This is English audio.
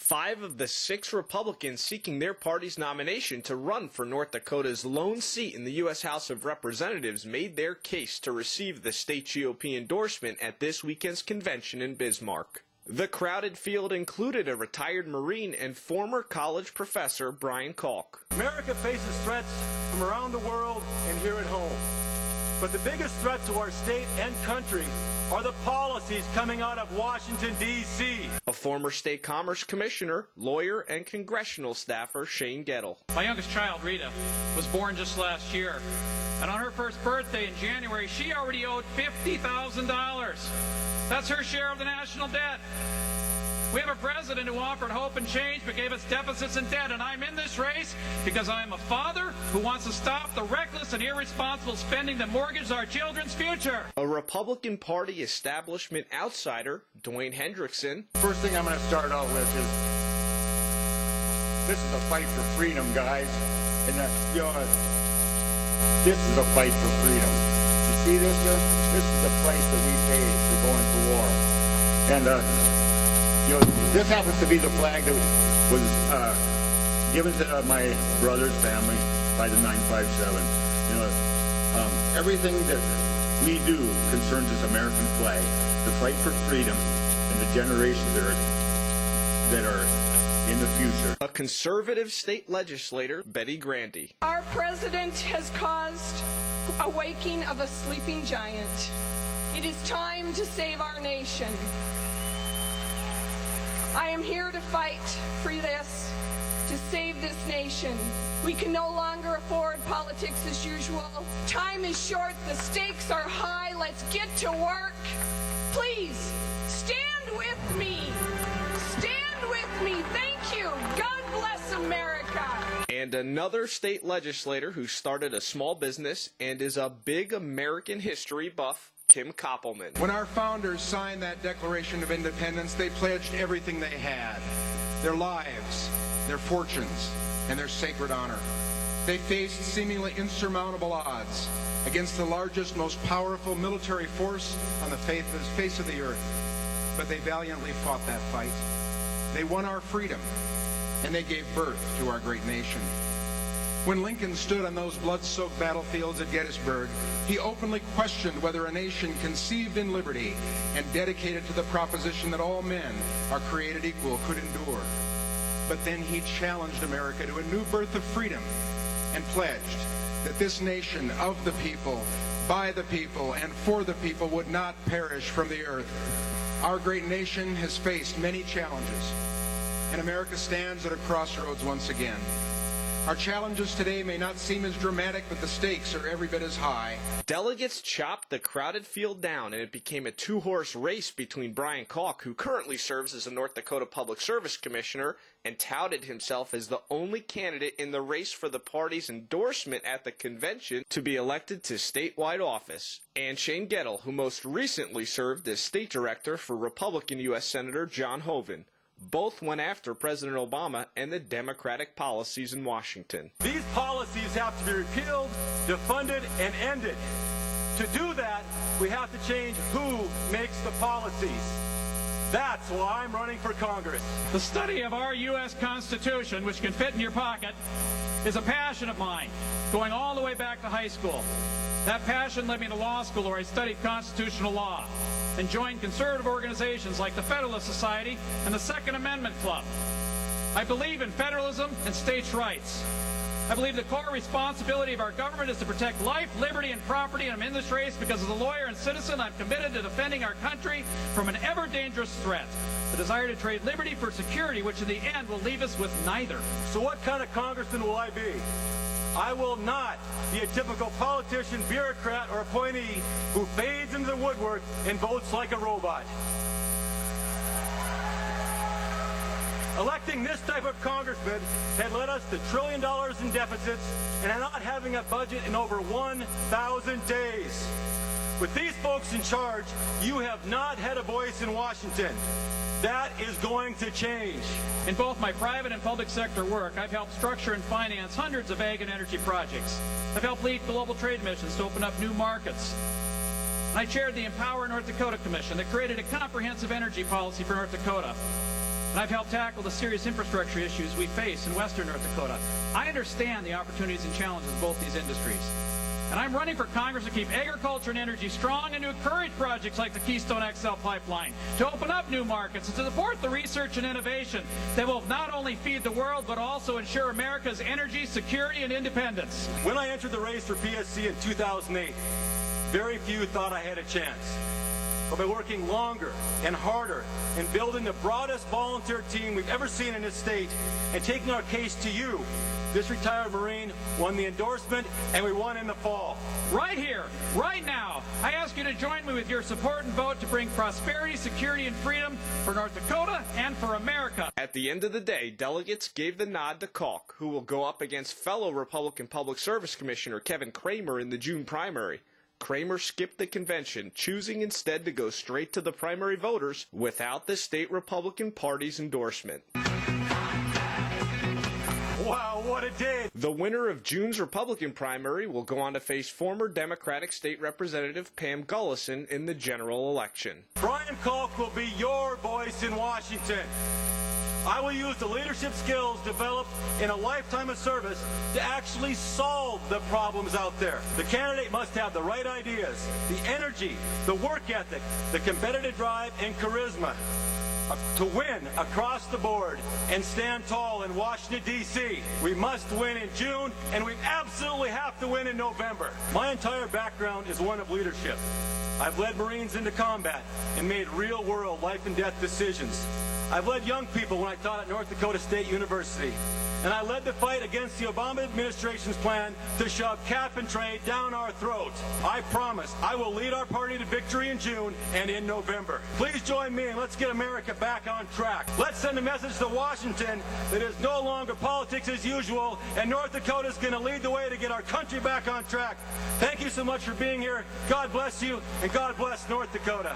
5 of the 6 Republicans seeking their party's nomination to run for North Dakota's lone seat in the U.S. House of Representatives made their case to receive the state GOP endorsement at this weekend's convention in Bismarck. The crowded field included a retired Marine and former college professor, Brian Kalk. America faces threats from around the world and here at home. But the biggest threat to our state and country are the policies coming out of Washington, D.C. A former state commerce commissioner, lawyer, and congressional staffer, Shane Gettle. My youngest child, Rita, was born just last year. And on her first birthday in January, she already owed $50,000. That's her share of the national debt. We have a president who offered hope and change but gave us deficits and debt, and I'm in this race because I'm a father who wants to stop the reckless and irresponsible spending that mortgages our children's future. A Republican Party establishment outsider, Dwayne Hendrickson. First thing I'm going to start out with is this is a fight for freedom, guys. And this is a fight for freedom. You see this here? This is the price that we pay for going to war. And this happens to be the flag that was given to my brother's family by the 957. Everything that we do concerns this American flag, the fight for freedom and the generations that are in the future. A conservative state legislator, Betty Grandy. Our president has caused a waking of a sleeping giant. It is time to save our nation. I am here to fight for this, to save this nation. We can no longer afford politics as usual. Time is short, the stakes are high, let's get to work. Please, stand with me. Stand with me. Thank you. God bless America. And another state legislator who started a small business and is a big American history buff, Kim Koppelman. When our founders signed that Declaration of Independence, they pledged everything they had, their lives, their fortunes, and their sacred honor. They faced seemingly insurmountable odds against the largest, most powerful military force on the face of the earth. But they valiantly fought that fight. They won our freedom, and they gave birth to our great nation. When Lincoln stood on those blood-soaked battlefields at Gettysburg, he openly questioned whether a nation conceived in liberty and dedicated to the proposition that all men are created equal could endure. But then he challenged America to a new birth of freedom and pledged that this nation of the people, by the people, and for the people would not perish from the earth. Our great nation has faced many challenges, and America stands at a crossroads once again. Our challenges today may not seem as dramatic, but the stakes are every bit as high. Delegates chopped the crowded field down, and it became a two-horse race between Brian Kalk, who currently serves as a North Dakota Public Service Commissioner and touted himself as the only candidate in the race for the party's endorsement at the convention to be elected to statewide office, and Shane Gettle, who most recently served as state director for Republican U.S. Senator John Hoeven. Both went after President Obama and the Democratic policies in Washington. These policies have to be repealed, defunded, and ended. To do that, we have to change who makes the policies. That's why I'm running for Congress. The study of our U.S. Constitution, which can fit in your pocket, is a passion of mine, going all the way back to high school. That passion led me to law school, where I studied constitutional law and joined conservative organizations like the Federalist Society and the Second Amendment Club. I believe in federalism and states' rights. I believe the core responsibility of our government is to protect life, liberty, and property, and I'm in this race because as a lawyer and citizen, I'm committed to defending our country from an ever-dangerous threat, the desire to trade liberty for security, which in the end will leave us with neither. So what kind of congressman will I be? I will not be a typical politician, bureaucrat, or appointee who fades into the woodwork and votes like a robot. Electing this type of congressman had led us to $1 trillion in deficits and not having a budget in over 1,000 days. With these folks in charge, you have not had a voice in Washington. That is going to change. In both my private and public sector work, I've helped structure and finance hundreds of ag and energy projects. I've helped lead global trade missions to open up new markets. And I chaired the Empower North Dakota Commission that created a comprehensive energy policy for North Dakota. and I've helped tackle the serious infrastructure issues we face in western North Dakota. I understand the opportunities and challenges of both these industries. And I'm running for Congress to keep agriculture and energy strong and to encourage projects like the Keystone XL pipeline, to open up new markets and to support the research and innovation that will not only feed the world but also ensure America's energy security and independence. When I entered the race for PSC in 2008, very few thought I had a chance. But by working longer and harder and building the broadest volunteer team we've ever seen in this state and taking our case to you, this retired Marine won the endorsement, and we won in the fall. Right here, right now, I ask you to join me with your support and vote to bring prosperity, security, and freedom for North Dakota and for America. At the end of the day, delegates gave the nod to Kalk, who will go up against fellow Republican Public Service Commissioner Kevin Kramer in the June primary. Kramer skipped the convention, choosing instead to go straight to the primary voters without the state Republican Party's endorsement. Wow, what a day! The winner of June's Republican primary will go on to face former Democratic State Representative Pam Gullison in the general election. Brian Kalk will be your voice in Washington. I will use the leadership skills developed in a lifetime of service to actually solve the problems out there. The candidate must have the right ideas, the energy, the work ethic, the competitive drive, and charisma to win across the board and stand tall in Washington, D.C. We must win in June, and we absolutely have to win in November. My entire background is one of leadership. I've led Marines into combat and made real-world life-and-death decisions. I've led young people when I taught at North Dakota State University. And I led the fight against the Obama administration's plan to shove cap and trade down our throats. I promise I will lead our party to victory in June and in November. Please join me and let's get America back on track. Let's send a message to Washington that is no longer politics as usual, and North Dakota is going to lead the way to get our country back on track. Thank you so much for being here. God bless you, and God bless North Dakota.